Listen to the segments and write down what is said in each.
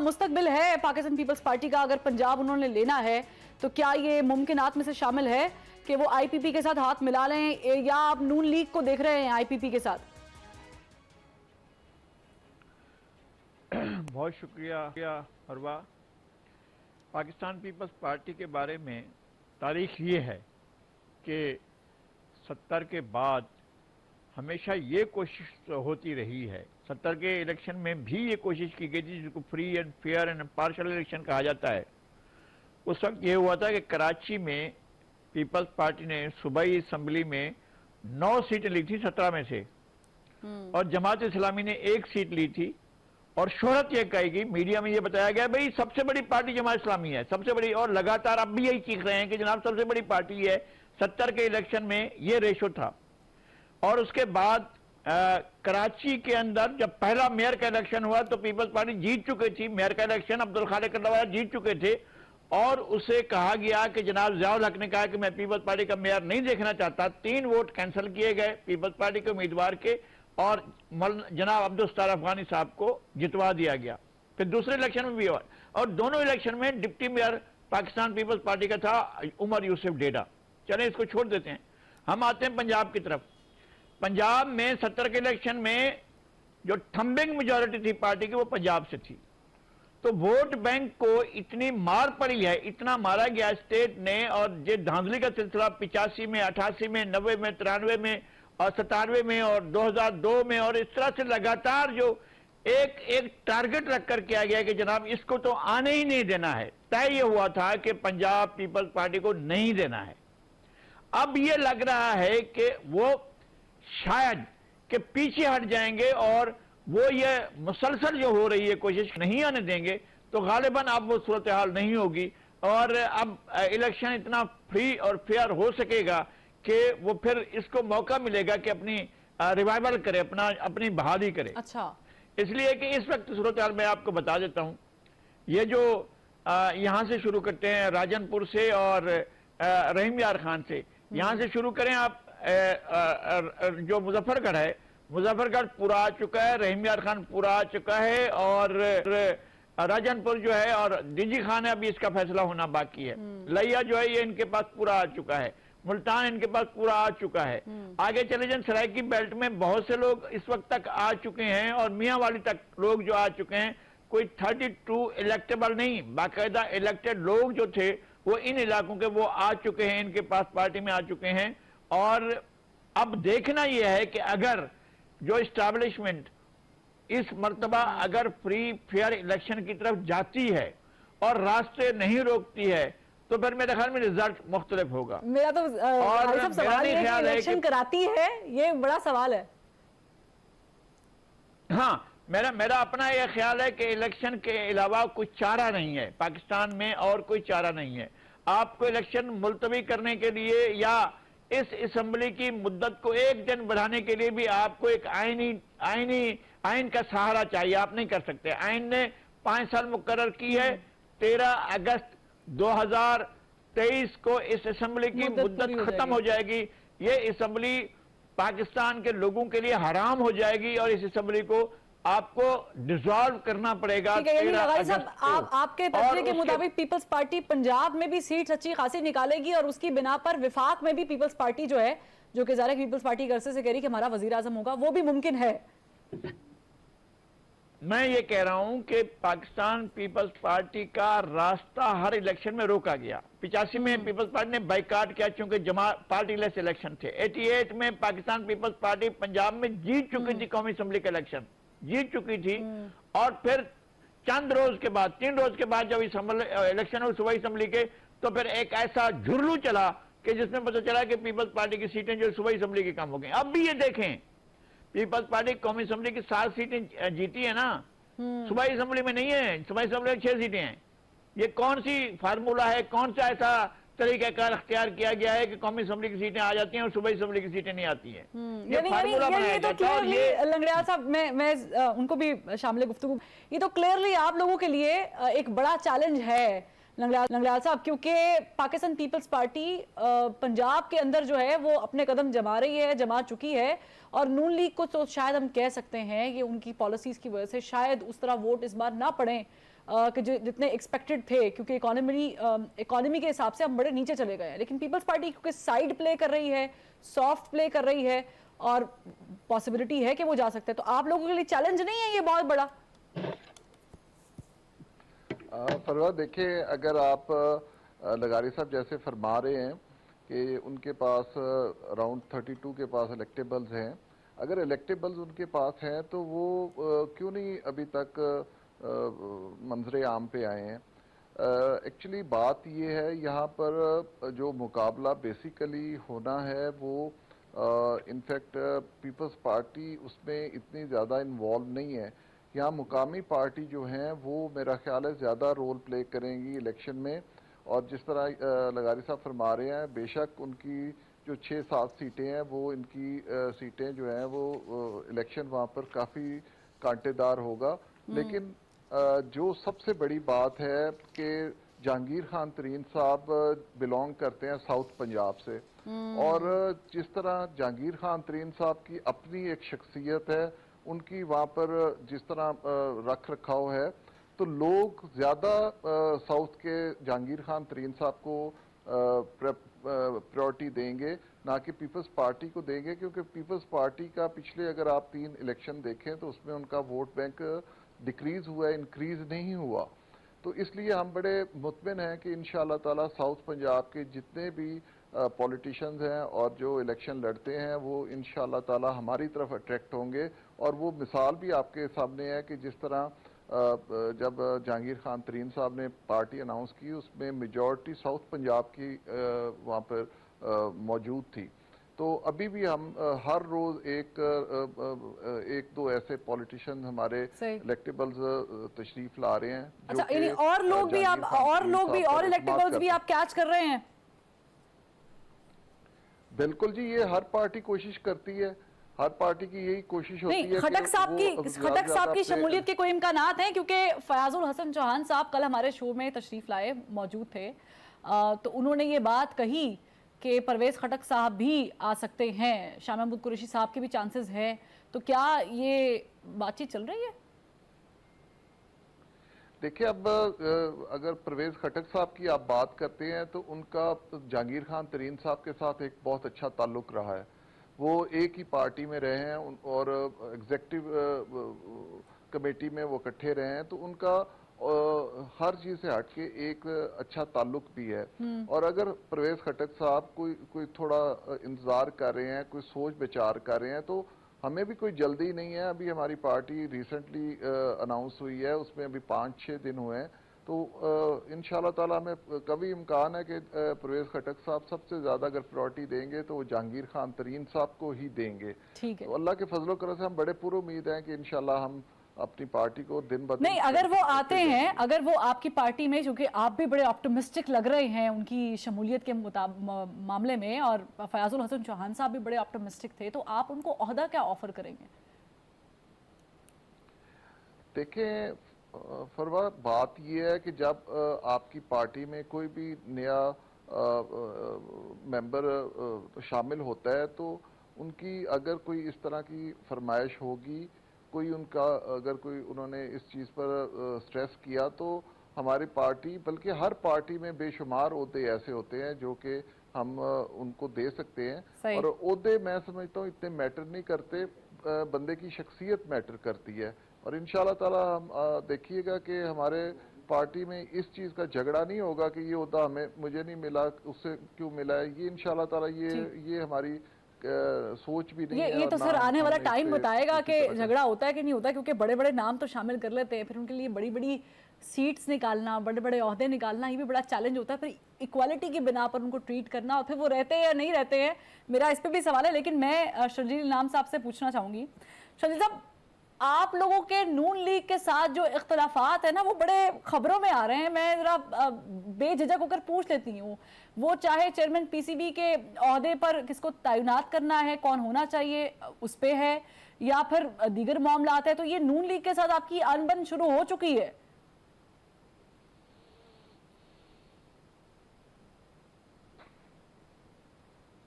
मुस्तकबिल है Pakistan peoples party का? अगर पंजाब उन्होंने लेना है तो क्या ये मुमकिनात में से शामिल है कि वो आईपीपी के साथ हाथ मिला लें, या आप नून लीग को देख रहे हैं आईपीपी के साथ? बहुत शुक्रिया अरवा। पाकिस्तान पीपल्स पार्टी के बारे में तारीख ये है कि 70 के बाद हमेशा ये कोशिश होती रही है। 70 के इलेक्शन में भी ये कोशिश की गई थी, जिसको free and fair and partial election कहा जाता है। उस वक्त ये हुआ था कि कराची में पीपल्स पार्टी ने सूबाई असम्बली में 9 सीटें ली थी 17 में से, और जमात इस्लामी ने 1 सीट ली थी। और शोहरत यह कहेगी, मीडिया में यह बताया गया भाई सबसे बड़ी पार्टी जमात इस्लामी है, सबसे बड़ी, और लगातार अब भी यही चीख रहे हैं कि जनाब सबसे बड़ी पार्टी है। 70 के इलेक्शन में यह रेशो था। और उसके बाद कराची के अंदर जब पहला मेयर का इलेक्शन हुआ तो पीपल्स पार्टी जीत चुके थी। मेयर का इलेक्शन अब्दुल खालिक अल्लाह जीत चुके थे, और उसे कहा गया कि जनाब ज़ियाउल हक ने कहा कि मैं पीपल्स पार्टी का मेयर नहीं देखना चाहता। 3 वोट कैंसिल किए गए पीपल्स पार्टी के उम्मीदवार के, और जनाब अब्दुल सत्तार अफगानी साहब को जितवा दिया गया। फिर दूसरे इलेक्शन में भी हुआ, और दोनों इलेक्शन में deputy mayor Pakistan peoples party का था उमर यूसुफ डेडा। चलें इसको छोड़ देते हैं, हम आते हैं पंजाब की तरफ। पंजाब में 70 के इलेक्शन में जो थंबिंग मेजॉरिटी थी पार्टी की, वो पंजाब से थी। तो वोट बैंक को इतनी मार पड़ी है, इतना मारा गया स्टेट ने, और ये धांधली का सिलसिला 85 में, 88 में, 90 में, 93 में और 97 में और 2002 में, और इस तरह से लगातार जो एक टारगेट रखकर किया गया कि जनाब इसको तो आने ही नहीं देना है। तय ये हुआ था कि पंजाब पीपल्स पार्टी को नहीं देना है। अब ये लग रहा है कि वो शायद कि पीछे हट जाएंगे, और वो ये मुसलसल जो हो रही है कोशिश नहीं आने देंगे, तो गालिबन अब वो सूरत हाल नहीं होगी, और अब इलेक्शन इतना फ्री और फेयर हो सकेगा कि वो फिर इसको मौका मिलेगा कि अपनी रिवाइवल करे, अपनी बहाली करे। अच्छा, इसलिए कि इस वक्त सूरत हाल मैं आपको बता देता हूं। ये जो यहां से शुरू करते हैं राजनपुर से और रहीम यार खान से, यहां से शुरू करें आप। जो मुजफ्फरगढ़ है, मुजफ्फरगढ़ पूरा आ चुका है, रहीम यार खान पूरा आ चुका है, और राजनपुर जो है और डीजी खान है, अभी इसका फैसला होना बाकी है। लिया जो है ये इनके पास पूरा आ चुका है, मुल्तान इनके पास पूरा आ चुका है। आगे चले जाए सराइकी बेल्ट में बहुत से लोग इस वक्त तक आ चुके हैं, और मियांवाली तक लोग जो आ चुके हैं। कोई 32 इलेक्टेबल नहीं, बाकायदा इलेक्टेड लोग जो थे वो इन इलाकों के वो आ चुके हैं, इनके पास पार्टी में आ चुके हैं। और अब देखना यह है कि अगर जो इस्टेब्लिशमेंट इस मर्तबा अगर फ्री फेयर इलेक्शन की तरफ जाती है और रास्ते नहीं रोकती है, तो फिर मेरे ख्याल में रिजल्ट मुख्तलिफ होगा। मेरा तो और सवाल है कि इलेक्शन कराती है, ये बड़ा सवाल है। हाँ, मेरा अपना यह ख्याल है कि इलेक्शन के अलावा कुछ चारा नहीं है पाकिस्तान में, और कोई चारा नहीं है। आपको इलेक्शन मुलतवी करने के लिए या इस असेंबली की मुद्दत को 1 दिन बढ़ाने के लिए भी आपको एक आइन का सहारा चाहिए। आप नहीं कर सकते। आइन ने 5 साल मुकर्रर की है। 13 अगस्त 2023 को इस असेंबली की मुद्दत खत्म हो जाएगी। ये असेंबली पाकिस्तान के लोगों के लिए हराम हो जाएगी, और इस असेंबली को आपको डिसॉल्व करना पड़ेगा। आपके फैसले के मुताबिक पीपल्स पार्टी पंजाब में भी सीट अच्छी खासी निकालेगी, और उसकी बिना पर विफाक में भी पीपल्स पार्टी जो है, जो कि ज़ाहिर पीपल्स पार्टी अरसे से कह रही कि हमारा वजीर आजम होगा, वो भी मुमकिन है। मैं ये कह रहा हूं कि पाकिस्तान पीपल्स पार्टी का रास्ता हर इलेक्शन में रोका गया। 85 में पीपल्स पार्टी ने बाइकाट किया चूंकि पार्टी लेस इलेक्शन थे। 88 में पाकिस्तान पीपल्स पार्टी पंजाब में जीत चुकी थी, कौमी असम्बली का इलेक्शन जीत चुकी थी। और फिर चंद रोज के बाद, 3 रोज के बाद जब इलेक्शन हुई सूबाई असम्बली के, तो फिर एक ऐसा झुर्रू चला कि जिसमें पता चला कि पीपल्स पार्टी की सीटें जो सूबाई असम्बली के कम हो गई। अब भी ये देखें, पीपल्स पार्टी कौमी असम्बली की 7 सीटें जीती है ना, सूबाई असम्बली में नहीं है। सूबाई असम्बली में 6 सीटें हैं। ये कौन सी फार्मूला है, कौन सा ऐसा तरीकाकार अख्तियार किया गया है कि कौमी असम्बली की सीटें आ जाती हैं और सूबाई असम्बली की सीटें नहीं आती हैं? ये फार्मूला बनाया जाता है। और ये लंगड़ियाल साहब, मैं उनको भी शामिल गुफ्तगू, ये तो क्लियरली आप लोगों के लिए एक बड़ा चैलेंज है लंगड़ियाल साहब, क्योंकि पाकिस्तान पीपल्स पार्टी पंजाब के अंदर जो है वो अपने कदम जमा रही है, जमा चुकी है, और नून लीग को तो शायद हम कह सकते हैं कि उनकी पॉलिसीज की वजह से शायद उस तरह वोट इस बार ना पड़े कि जितने एक्सपेक्टेड थे, क्योंकि इकोनॉमी के हिसाब से हम बड़े नीचे चले गए हैं। लेकिन पीपल्स पार्टी क्योंकि साइड प्ले कर रही है, सॉफ्ट प्ले कर रही है, और पॉसिबिलिटी है कि वो जा सकते हैं, तो आप लोगों के लिए चैलेंज नहीं है ये बहुत बड़ा? फरवा, देखिए, अगर आप लगारी साहब जैसे फरमा रहे हैं कि उनके पास अराउंड 32 के पास इलेक्टेबल्स हैं, अगर इलेक्टेबल्स उनके पास हैं तो वो क्यों नहीं अभी तक मंजरे आम पे आए हैं? एक्चुअली बात ये है, यहाँ पर जो मुकाबला बेसिकली होना है वो इनफैक्ट पीपल्स पार्टी उसमें इतनी ज़्यादा इन्वॉल्व नहीं है। यहाँ मुकामी पार्टी जो हैं वो मेरा ख्याल है ज़्यादा रोल प्ले करेंगी इलेक्शन में। और जिस तरह लगारी साहब फरमा रहे हैं, बेशक उनकी जो 6-7 सीटें हैं वो इनकी सीटें जो हैं वो इलेक्शन वहाँ पर काफ़ी कांटेदार होगा। लेकिन जो सबसे बड़ी बात है कि जहांगीर खान तरीन साहब बिलोंग करते हैं साउथ पंजाब से, और जिस तरह जहांगीर खान तरीन साहब की अपनी एक शख्सियत है, उनकी वहाँ पर जिस तरह रख रखाव है, तो लोग ज़्यादा साउथ के जहांगीर खान तरीन साहब को प्रायोरिटी देंगे, ना कि पीपल्स पार्टी को देंगे। क्योंकि पीपल्स पार्टी का पिछले अगर आप 3 इलेक्शन देखें तो उसमें उनका वोट बैंक डिक्रीज हुआ है, इंक्रीज नहीं हुआ। तो इसलिए हम बड़े मुतमिन हैं कि इंशाअल्लाह ताला साउथ पंजाब के जितने भी पॉलिटिशियंस हैं और जो इलेक्शन लड़ते हैं वो इंशाअल्लाह ताला हमारी तरफ अट्रैक्ट होंगे। और वो मिसाल भी आपके सामने है कि जिस तरह जब जहांगीर खान तरीन साहब ने पार्टी अनाउंस की, उसमें मेजॉरिटी साउथ पंजाब की वहाँ पर मौजूद थी। तो अभी भी हम हर रोज एक दो ऐसे पॉलिटिशियन हमारे इलेक्टेबल्स तशरीफ ला रहे हैं। अच्छा, यानी और लोग भी और इलेक्टेबल्स भी आप कैच कर रहे हैं? बिल्कुल जी, ये हर पार्टी कोशिश करती है, हर पार्टी की यही कोशिश होती है। खटक साहब की शमूलियत के कोई इम्कानात हैं? क्योंकि फयाजुल हसन चौहान साहब कल हमारे शो में तशरीफ लाए, मौजूद थे, तो उन्होंने ये बात कही कि परवेज खटक साहब भी आ सकते हैं, शाह महमूद कुरैशी साहब के भी चांसेस हैं। तो क्या ये बातचीत चल रही है? देखिए, अब अगर परवेज खटक साहब की आप बात करते हैं तो उनका जहांगीर खान तरीन साहब के साथ एक बहुत अच्छा ताल्लुक रहा है। वो एक ही पार्टी में रहे हैं और एग्जीक्यूटिव कमेटी में वो इकट्ठे रहे हैं, तो उनका हर चीज से हटके एक अच्छा ताल्लुक भी है। और अगर परवेज खटक साहब कोई थोड़ा इंतजार कर रहे हैं, कोई सोच विचार कर रहे हैं, तो हमें भी कोई जल्दी नहीं है। अभी हमारी पार्टी रिसेंटली अनाउंस हुई है, उसमें अभी 5-6 दिन हुए हैं। तो इंशाल्लाह ताला हमें कभी इम्कान है कि परवेज खटक साहब सबसे ज्यादा अगर प्रायोरिटी देंगे तो वो जहांगीर खान तरीन साहब को ही देंगे। ठीक है, तो अल्लाह के फजलो करम से हम बड़े पूरे उम्मीद हैं कि इंशाल्लाह हम अपनी पार्टी को दिन ब दिन नहीं, अगर वो आते हैं, अगर वो आपकी पार्टी में, क्योंकि आप भी बड़े ऑप्टिमिस्टिक लग रहे हैं उनकी शमूलियत के मामले में, और फयाजुल हसन चौहान साहब भी बड़े ऑप्टिमिस्टिक थे, तो आप उनको ओहदा क्या ऑफर करेंगे? देखें फरवा, बात यह है कि जब आपकी पार्टी में कोई भी नया मेंबर शामिल होता है तो उनकी अगर कोई इस तरह की फरमाइश होगी, कोई उनका अगर कोई उन्होंने इस चीज़ पर स्ट्रेस किया, तो हमारी पार्टी, बल्कि हर पार्टी में बेशुमार ओहदे ऐसे होते हैं जो कि हम उनको दे सकते हैं। और ओहदे मैं समझता हूँ इतने मैटर नहीं करते, बंदे की शख्सियत मैटर करती है। और इंशाल्लाह ताला हम देखिएगा कि हमारे पार्टी में इस चीज़ का झगड़ा नहीं होगा कि ये ओहदा मुझे नहीं मिला, उससे क्यों मिला है। ये इंशाल्लाह ताला ये हमारी सोच भी नहीं है। ये तो सर आने वाला टाइम बताएगा कि झगड़ा होता है कि नहीं होता, क्योंकि बड़े बड़े नाम तो शामिल कर लेते हैं, फिर उनके लिए बड़ी बड़ी सीट्स निकालना, बड़े बड़े ओहदे निकालना, ये भी बड़ा चैलेंज होता है। फिर इक्वालिटी की बिना पर उनको ट्रीट करना, और फिर वो रहते हैं या नहीं रहते हैं, मेरा इस पर भी सवाल है। लेकिन मैं शर्जील इनाम साहब से पूछना चाहूंगी, शर्जील साहब, आप लोगों के नून लीग के साथ जो इख्तलाफात है ना, वो बड़े खबरों में आ रहे हैं। मैं जरा बेझिझक होकर पूछ लेती हूँ, वो चाहे चेयरमैन पीसीबी के ओहदे पर किसको तैनात करना है, कौन होना चाहिए, उस पे है, या फिर दीगर मामलात है, तो ये नून लीग के साथ आपकी अनबन शुरू हो चुकी है?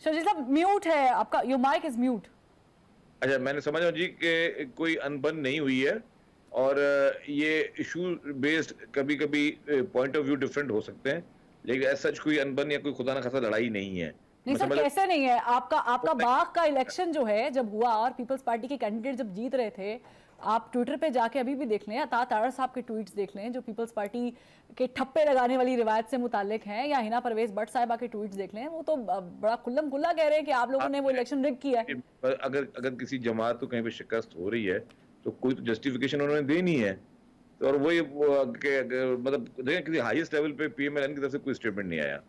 शर्जील साहब म्यूट है आपका, योर माइक इज म्यूट। अच्छा, मैंने समझा जी कि कोई अनबन नहीं हुई है, और ये इशू बेस्ड कभी कभी पॉइंट ऑफ व्यू डिफरेंट हो सकते हैं, लेकिन ऐसा सच कोई अनबन या कोई खुदा न खासा लड़ाई नहीं है। नहीं सर, कैसे नहीं है? आपका आपका बाग का इलेक्शन जो है जब हुआ और पीपल्स पार्टी के कैंडिडेट जब जीत रहे थे, आप ट्विटर पे जाके अभी भी देख लें, या तारा साहब के ट्वीट्स देख लें जो पीपल्स पार्टी के ठप्पे लगाने वाली रिवायत से मुतालिक हैं, या हिना परवेज भट्ट साहिबा के ट्वीट्स देख लें, वो तो बड़ा खुल्लम खुल्ला कह रहे हैं कि आप लोगों ने वो इलेक्शन रिग किया है। अगर अगर किसी जमात को कहीं पे शिकस्त हो रही है तो कोई तो जस्टिफिकेशन उन्होंने देनी है। तो और वही मतलब देखें, किसी हाईएस्ट लेवल पे पीएमएलएन की तरफ से कोई स्टेटमेंट नहीं आया।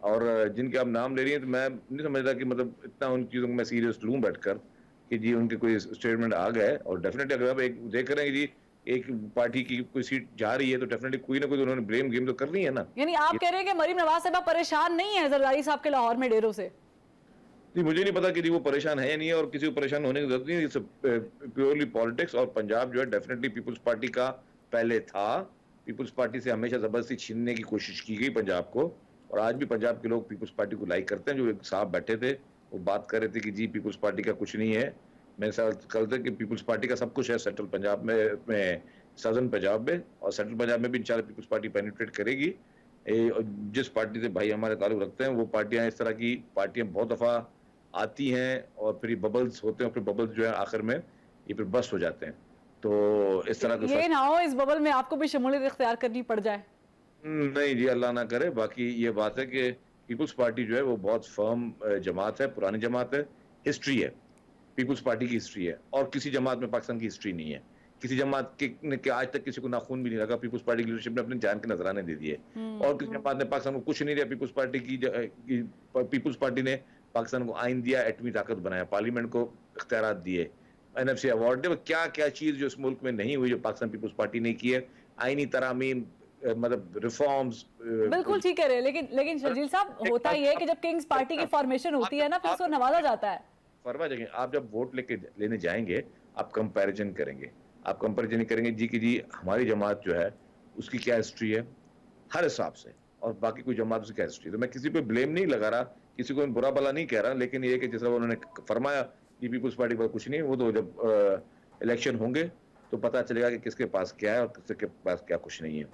और जिनके आप नाम ले रही हैं तो मैं नहीं समझता कि मतलब इतना उन चीज़ों को मैं सीरियस लूँ बैठकर कि जी उनके कोई स्टेटमेंट आ गए। और डेफिनेटली अगर आप एक देख रहे हैं कि जी एक पार्टी की कोई सीट जा रही है तो डेफिनेटली कोई ना कोई तो उन्होंने ब्लेम गेम तो करनी है ना। यानी आप कह रहे हैं कि मरीम नवाज साहब परेशान नहीं है जरदारी साहब के लाहौर में डेरों से? जी मुझे नहीं पता कि जी वो परेशान है या नहीं है, और किसी को परेशान होने की जरूरत नहीं है। It's purely politics. और पंजाब जो है डेफिनेटली पीपल्स पार्टी का पहले था। पीपल्स पार्टी से हमेशा जबरदस्ती छीनने की कोशिश की गई पंजाब को, और आज भी पंजाब के लोग पीपल्स पार्टी को लाइक करते हैं। जो एक साहब बैठे थे वो बात कर रहे थे कि जी पीपल्स पार्टी का कुछ नहीं है। मेरे साथ कल थे कि पीपल्स पार्टी का सब कुछ है सेंट्रल पंजाब में सदर्न पंजाब में, और सेंट्रल पंजाब में भी इंशाल्लाह पीपल्स पार्टी पेनिट्रेट करेगी। जिस पार्टी से भाई हमारे ताल्लुक रखते हैं वो पार्टियां, इस तरह की पार्टियां बहुत दफ़ा आती हैं और फिर बबल्स होते हैं, फिर बबल्स जो है आखिर में ये फिर बस्ट हो जाते हैं। तो इस तरह का ये ना हो इस बबल में आपको भी शमूलियत इख्तियार करनी पड़ जाए। नहीं जी, अल्लाह ना करे। बाकी ये बात है कि पीपल्स पार्टी जो है वो बहुत फर्म जमात है, पुरानी जमात है, हिस्ट्री है, पीपल्स पार्टी की हिस्ट्री है। और किसी जमात में पाकिस्तान की हिस्ट्री नहीं है। किसी जमात के आज तक किसी को नाखून भी नहीं लगा। पीपल्स पार्टी की लीडरशिप ने अपने जान के नजराने दे दिए, और किसी जमात ने पाकिस्तान को कुछ नहीं दिया। पीपल्स पार्टी की पीपल्स पार्टी ने पाकिस्तान को आइन दिया, एटमी ताकत बनाया, पार्लियामेंट को इख्तियारात दिए, एनएफसी अवार्ड दिए। क्या क्या चीज जो इस मुल्क में नहीं हुई जो पाकिस्तान पीपल्स पार्टी ने की है। आईनी तरामीम, मतलब रिफॉर्म्स। बिल्कुल ठीक कह रहे हैं, लेकिन शर्जील साहब होता ही है कि जब किंग्स पार्टी की फॉर्मेशन होती है ना फिर उसको नवाजा जाता है। फरवा जगह आप जब वोट लेने जाएंगे आप कंपैरिजन करेंगे। आप कंपैरिजन करेंगे जी कि जी हमारी जमात जो है उसकी क्या हिस्ट्री है हर हिसाब से, और बाकी कोई जमात उसकी क्या हिस्ट्री। तो मैं किसी पे ब्लेम नहीं लगा रहा, किसी को बुरा भला नहीं कह रहा, लेकिन ये कि जैसा उन्होंने फरमाया कि पीपल्स पार्टी पर कुछ नहीं, वो तो जब इलेक्शन होंगे तो पता चलेगा कि किसके पास क्या है और किसके पास क्या कुछ नहीं है।